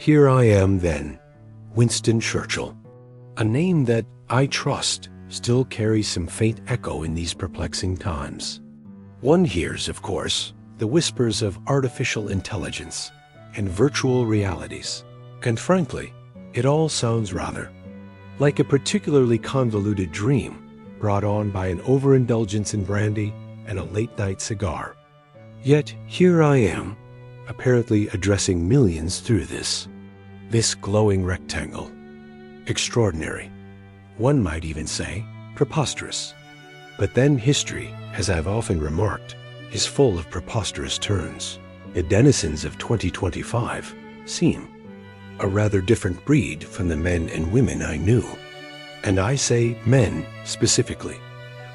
Here I am then, Winston Churchill, a name that I trust still carries some faint echo in these perplexing times. One hears, of course, the whispers of artificial intelligence and virtual realities, and frankly, it all sounds rather like a particularly convoluted dream brought on by an overindulgence in brandy and a late-night cigar. Yet here I am, apparently addressing millions through this glowing rectangle. Extraordinary. One might even say preposterous. But then history, as I've often remarked, is full of preposterous turns. The denizens of 2025 seem a rather different breed from the men and women I knew. And I say men specifically,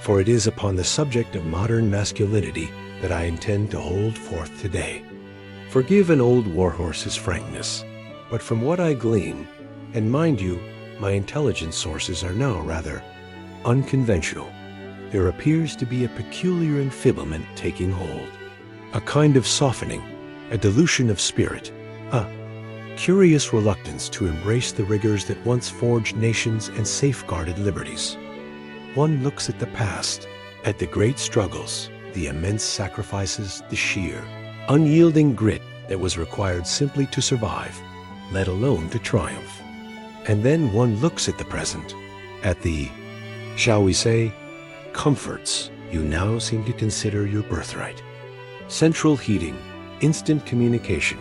for it is upon the subject of modern masculinity that I intend to hold forth today. Forgive an old warhorse's frankness, but from what I glean, and mind you, my intelligence sources are now rather unconventional, there appears to be a peculiar enfeeblement taking hold, a kind of softening, a dilution of spirit, a curious reluctance to embrace the rigors that once forged nations and safeguarded liberties. One looks at the past, at the great struggles, the immense sacrifices, the sheer, unyielding grit that was required simply to survive, let alone to triumph. And then one looks at the present, at the, shall we say, comforts you now seem to consider your birthright. Central heating, instant communication,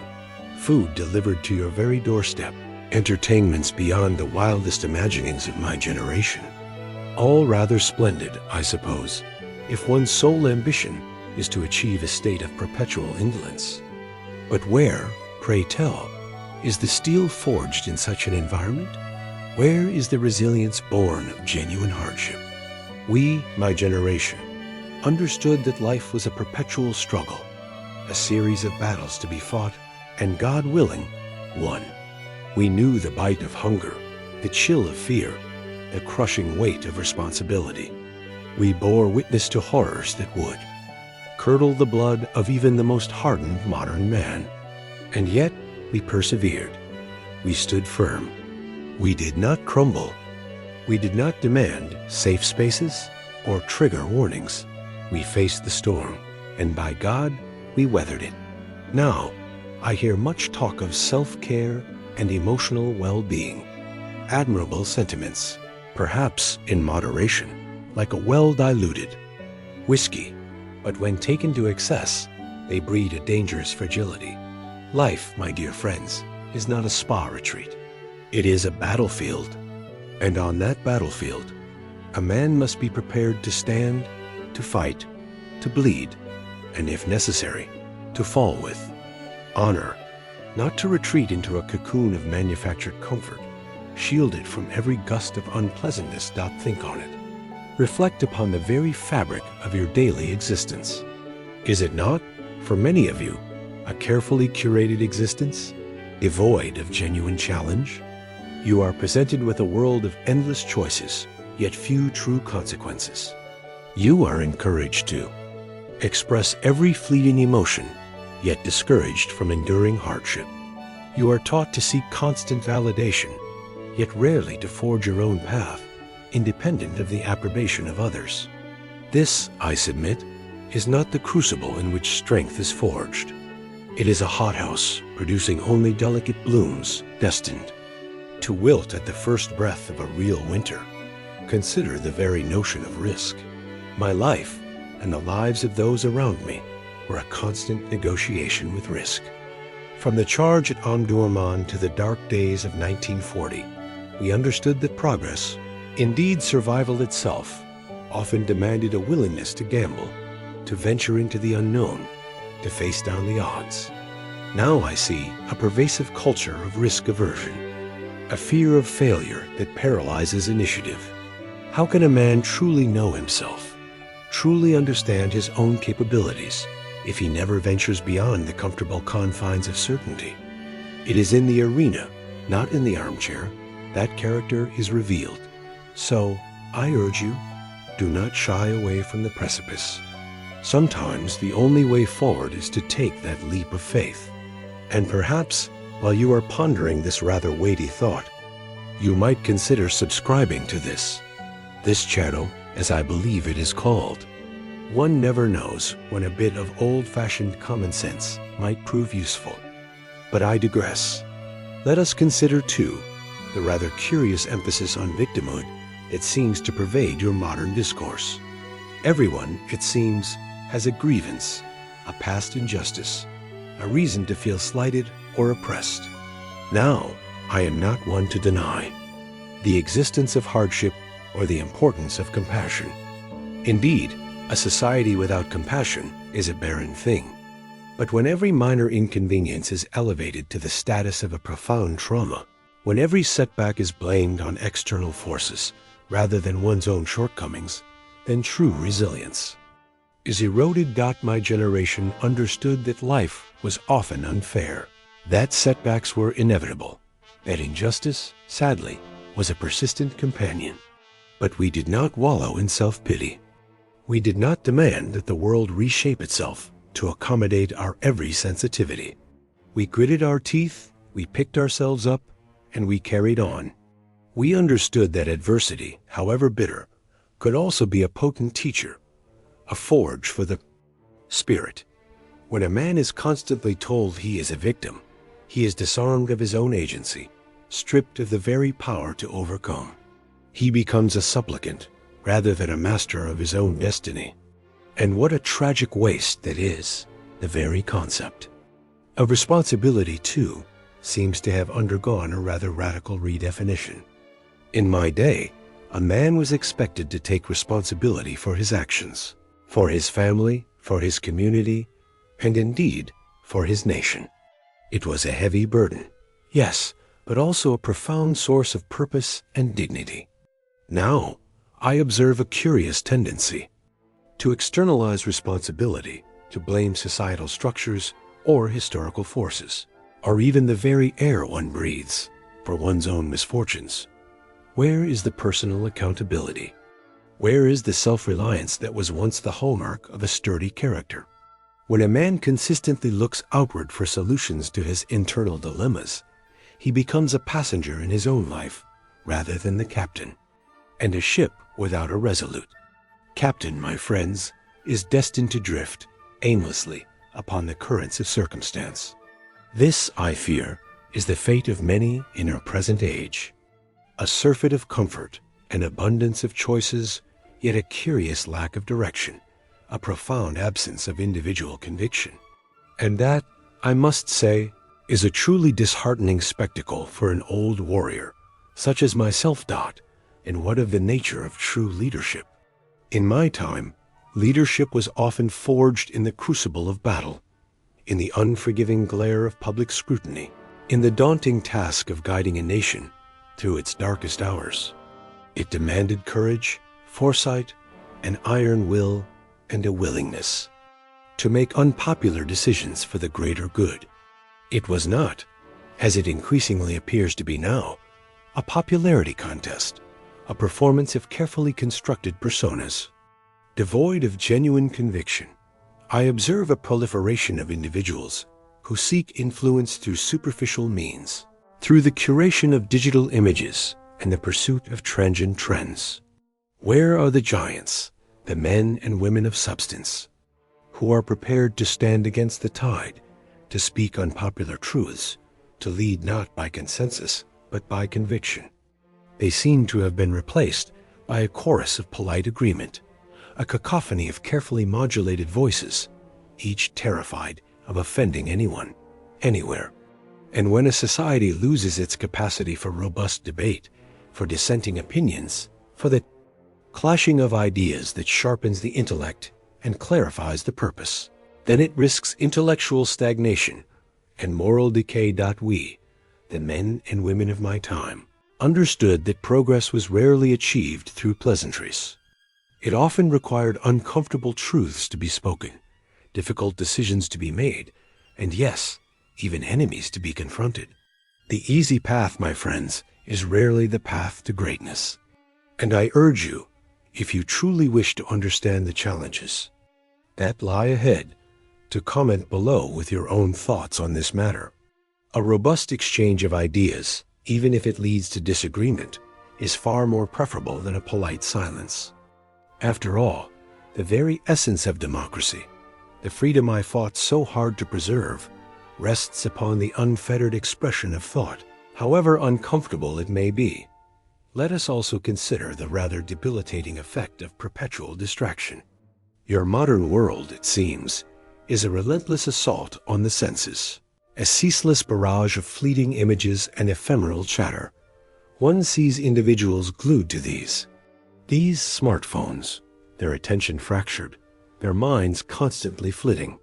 food delivered to your very doorstep, entertainments beyond the wildest imaginings of my generation. All rather splendid, I suppose, if one's sole ambition is to achieve a state of perpetual indolence. But where, pray tell, is the steel forged in such an environment? Where is the resilience born of genuine hardship? We, my generation, understood that life was a perpetual struggle, a series of battles to be fought, and God willing, won. We knew the bite of hunger, the chill of fear, the crushing weight of responsibility. We bore witness to horrors that would curdle the blood of even the most hardened modern man. And yet we persevered. We stood firm. We did not crumble. We did not demand safe spaces or trigger warnings. We faced the storm, and by God, we weathered it. Now, I hear much talk of self-care and emotional well-being. Admirable sentiments, perhaps in moderation, like a well-diluted whiskey, but when taken to excess, they breed a dangerous fragility. Life, my dear friends, is not a spa retreat. It is a battlefield, and on that battlefield, a man must be prepared to stand, to fight, to bleed, and if necessary, to fall with honor, not to retreat into a cocoon of manufactured comfort, shielded from every gust of unpleasantness. Think on it. Reflect upon the very fabric of your daily existence. Is it not, for many of you, a carefully curated existence, devoid of genuine challenge? You are presented with a world of endless choices, yet few true consequences. You are encouraged to express every fleeting emotion, yet discouraged from enduring hardship. You are taught to seek constant validation, yet rarely to forge your own path, independent of the approbation of others. This, I submit, is not the crucible in which strength is forged. It is a hothouse producing only delicate blooms, destined to wilt at the first breath of a real winter. Consider the very notion of risk. My life and the lives of those around me were a constant negotiation with risk. From the charge at Omdurman to the dark days of 1940, we understood that progress, indeed survival itself, often demanded a willingness to gamble, to venture into the unknown, to face down the odds. Now I see a pervasive culture of risk aversion, a fear of failure that paralyzes initiative. How can a man truly know himself, truly understand his own capabilities, if he never ventures beyond the comfortable confines of certainty? It is in the arena, not in the armchair, that character is revealed. So, I urge you, do not shy away from the precipice. Sometimes the only way forward is to take that leap of faith. And perhaps While you are pondering this rather weighty thought, you might consider subscribing to this channel, as I believe it is called. One never knows when a bit of old-fashioned common sense might prove useful. But I digress. Let us consider, too, the rather curious emphasis on victimhood that seems to pervade your modern discourse. Everyone, it seems, has a grievance, a past injustice, a reason to feel slighted or oppressed. Now, I am not one to deny the existence of hardship or the importance of compassion. Indeed, a society without compassion is a barren thing. But when every minor inconvenience is elevated to the status of a profound trauma, when every setback is blamed on external forces rather than one's own shortcomings, then true resilience is eroded. My generation understood that life was often unfair, that setbacks were inevitable, that injustice, sadly, was a persistent companion. But we did not wallow in self-pity. We did not demand that the world reshape itself to accommodate our every sensitivity. We gritted our teeth, we picked ourselves up, and we carried on. We understood that adversity, however bitter, could also be a potent teacher, a forge for the spirit. When a man is constantly told he is a victim, he is disarmed of his own agency, stripped of the very power to overcome. He becomes a supplicant rather than a master of his own destiny. And what a tragic waste that is, the very concept of responsibility, too, seems to have undergone a rather radical redefinition. In my day, a man was expected to take responsibility for his actions, for his family, for his community, and indeed, for his nation. It was a heavy burden, yes, but also a profound source of purpose and dignity. Now, I observe a curious tendency to externalize responsibility, to blame societal structures or historical forces, or even the very air one breathes, for one's own misfortunes. Where is the personal accountability? Where is the self-reliance that was once the hallmark of a sturdy character? When a man consistently looks outward for solutions to his internal dilemmas, he becomes a passenger in his own life rather than the captain, and a ship without a resolute captain, my friends, is destined to drift aimlessly upon the currents of circumstance. This, I fear, is the fate of many in our present age. A surfeit of comfort, an abundance of choices, yet a curious lack of direction, a profound absence of individual conviction. And that, I must say, is a truly disheartening spectacle for an old warrior, such as myself, and what of the nature of true leadership? In my time, leadership was often forged in the crucible of battle, in the unforgiving glare of public scrutiny, in the daunting task of guiding a nation through its darkest hours. It demanded courage, foresight, an iron will, and a willingness to make unpopular decisions for the greater good. It was not, as it increasingly appears to be now, a popularity contest, a performance of carefully constructed personas. Devoid of genuine conviction, I observe a proliferation of individuals who seek influence through superficial means, through the curation of digital images and the pursuit of transient trends. Where are the giants, the men and women of substance, who are prepared to stand against the tide, to speak unpopular truths, to lead not by consensus, but by conviction? They seem to have been replaced by a chorus of polite agreement, a cacophony of carefully modulated voices, each terrified of offending anyone, anywhere. And when a society loses its capacity for robust debate, for dissenting opinions, for the clashing of ideas that sharpens the intellect and clarifies the purpose, then it risks intellectual stagnation and moral decay. We, the men and women of my time, understood that progress was rarely achieved through pleasantries. It often required uncomfortable truths to be spoken, difficult decisions to be made, and yes, even enemies to be confronted. The easy path, my friends, is rarely the path to greatness. And I urge you, if you truly wish to understand the challenges that lie ahead, to comment below with your own thoughts on this matter. A robust exchange of ideas, even if it leads to disagreement, is far more preferable than a polite silence. After all, the very essence of democracy, the freedom I fought so hard to preserve, rests upon the unfettered expression of thought, however uncomfortable it may be. Let us also consider the rather debilitating effect of perpetual distraction. Your modern world, it seems, is a relentless assault on the senses, a ceaseless barrage of fleeting images and ephemeral chatter. One sees individuals glued to these smartphones, their attention fractured, their minds constantly flitting,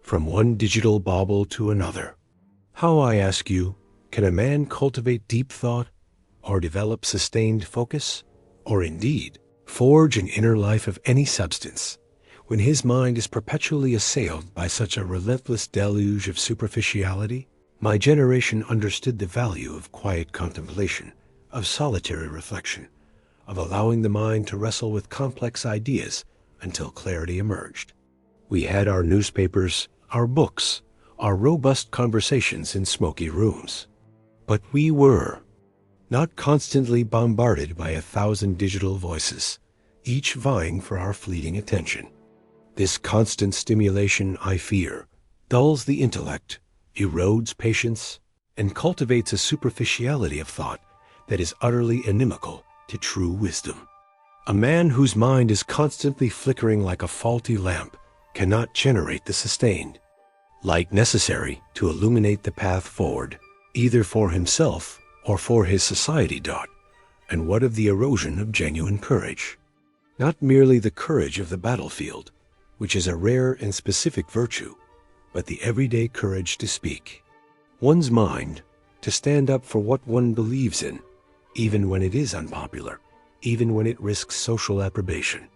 from one digital bauble to another. How, I ask you, can a man cultivate deep thought, or develop sustained focus, or indeed forge an inner life of any substance, when his mind is perpetually assailed by such a relentless deluge of superficiality? My generation understood the value of quiet contemplation, of solitary reflection, of allowing the mind to wrestle with complex ideas until clarity emerged. We had our newspapers, our books, our robust conversations in smoky rooms. But we were not constantly bombarded by 1,000 digital voices, each vying for our fleeting attention. This constant stimulation, I fear, dulls the intellect, erodes patience, and cultivates a superficiality of thought that is utterly inimical to true wisdom. A man whose mind is constantly flickering like a faulty lamp cannot generate the sustained light necessary to illuminate the path forward, either for himself or for his society. And what of the erosion of genuine courage? Not merely the courage of the battlefield, which is a rare and specific virtue, but the everyday courage to speak one's mind, to stand up for what one believes in, even when it is unpopular, even when it risks social approbation.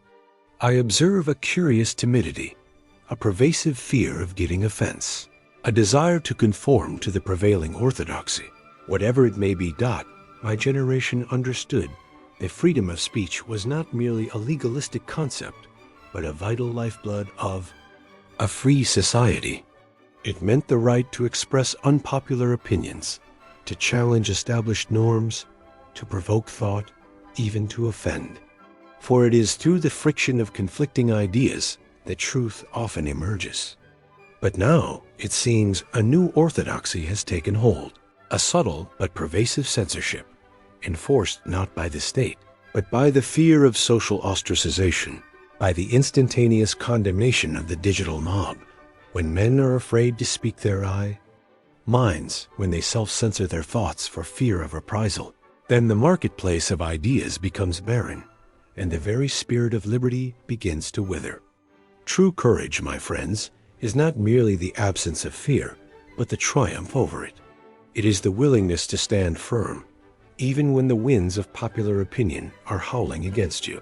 I observe a curious timidity, a pervasive fear of giving offense, a desire to conform to the prevailing orthodoxy. Whatever it may be. My generation understood that freedom of speech was not merely a legalistic concept, but a vital lifeblood of a free society. It meant the right to express unpopular opinions, to challenge established norms, to provoke thought, even to offend. For it is through the friction of conflicting ideas that truth often emerges. But now, it seems, a new orthodoxy has taken hold, a subtle but pervasive censorship, enforced not by the state, but by the fear of social ostracization, by the instantaneous condemnation of the digital mob. When men are afraid to speak their minds, when they self-censor their thoughts for fear of reprisal, then the marketplace of ideas becomes barren, and the very spirit of liberty begins to wither. True courage, my friends, is not merely the absence of fear, but the triumph over it. It is the willingness to stand firm, even when the winds of popular opinion are howling against you.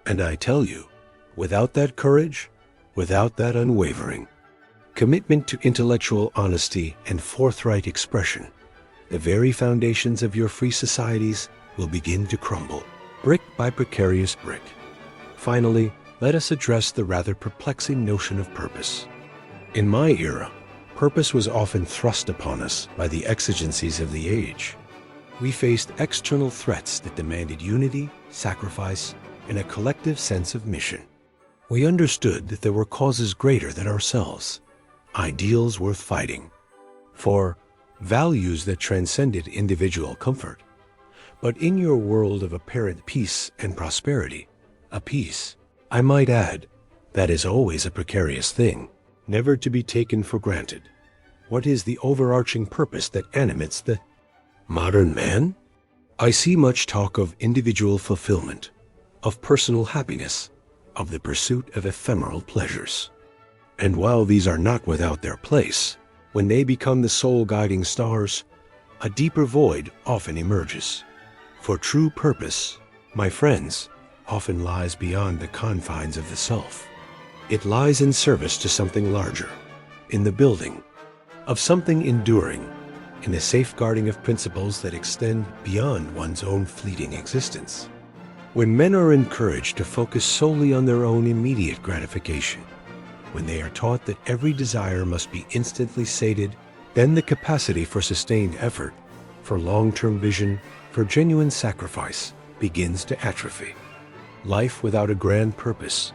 And I tell you, without that courage, without that unwavering commitment to intellectual honesty and forthright expression, the very foundations of your free societies will begin to crumble, brick by precarious brick. Finally, let us address the rather perplexing notion of purpose. In my era, purpose was often thrust upon us by the exigencies of the age. We faced external threats that demanded unity, sacrifice, and a collective sense of mission. We understood that there were causes greater than ourselves, ideals worth fighting, for values that transcended individual comfort. But in your world of apparent peace and prosperity, a peace, I might add, that is always a precarious thing, never to be taken for granted. What is the overarching purpose that animates the modern man? I see much talk of individual fulfillment, of personal happiness, of the pursuit of ephemeral pleasures. And while these are not without their place, when they become the sole guiding stars, a deeper void often emerges. For true purpose, my friends, often lies beyond the confines of the self. It lies in service to something larger, in the building of something enduring, in the safeguarding of principles that extend beyond one's own fleeting existence. When men are encouraged to focus solely on their own immediate gratification, when they are taught that every desire must be instantly sated then the capacity for sustained effort, for long-term vision, for genuine sacrifice begins to atrophy. Life without a grand purpose,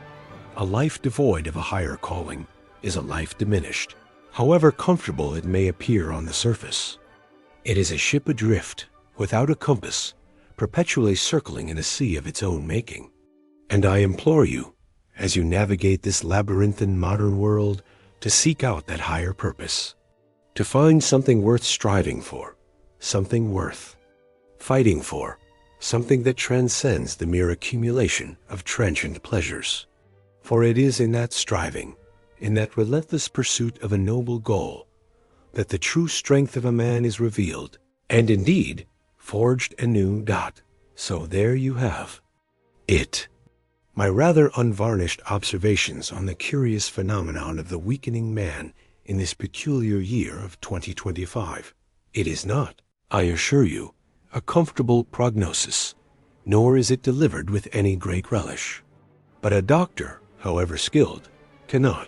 a life devoid of a higher calling, is a life diminished, however comfortable it may appear on the surface. It is a ship adrift, without a compass, perpetually circling in a sea of its own making. And I implore you, as you navigate this labyrinthine modern world, to seek out that higher purpose, to find something worth striving for, something worth fighting for, something that transcends the mere accumulation of transient pleasures. For it is in that striving, in that relentless pursuit of a noble goal, that the true strength of a man is revealed, and indeed forged anew. So there you have it. My rather unvarnished observations on the curious phenomenon of the weakening man in this peculiar year of 2025. It is not, I assure you, a comfortable prognosis, nor is it delivered with any great relish. But a doctor, however skilled, cannot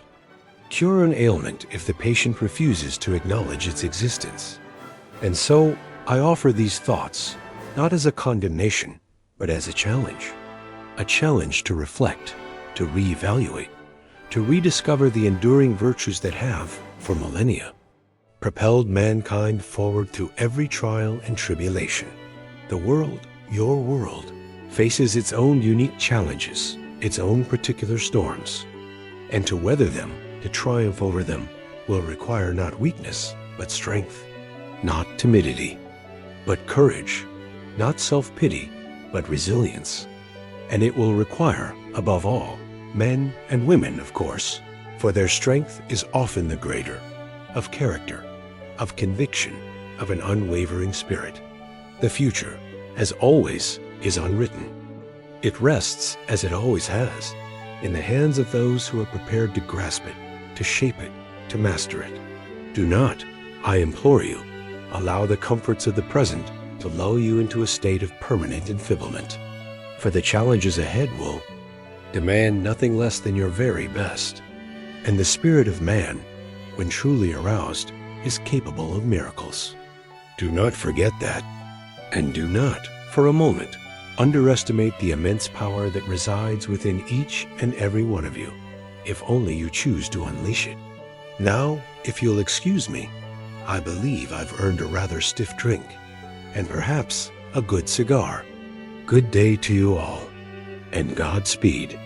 cure an ailment if the patient refuses to acknowledge its existence. And so I offer these thoughts, not as a condemnation, but as a challenge to reflect, to reevaluate, to rediscover the enduring virtues that have, for millennia, propelled mankind forward through every trial and tribulation. The world, your world, faces its own unique challenges, its own particular storms, and to weather them, to triumph over them, will require not weakness, but strength, not timidity, but courage, not self-pity, but resilience. And it will require, above all, men and women, of course, for their strength is often the greater, of character, of conviction, of an unwavering spirit. The future, as always, is unwritten. It rests, as it always has, in the hands of those who are prepared to grasp it, to shape it, to master it. Do not, I implore you, allow the comforts of the present to lull you into a state of permanent enfeeblement, for the challenges ahead will demand nothing less than your very best. And the spirit of man, when truly aroused, is capable of miracles. Do not forget that, and do not, for a moment, underestimate the immense power that resides within each and every one of you, if only you choose to unleash it. Now, if you'll excuse me, I believe I've earned a rather stiff drink, and perhaps a good cigar. Good day to you all, and Godspeed.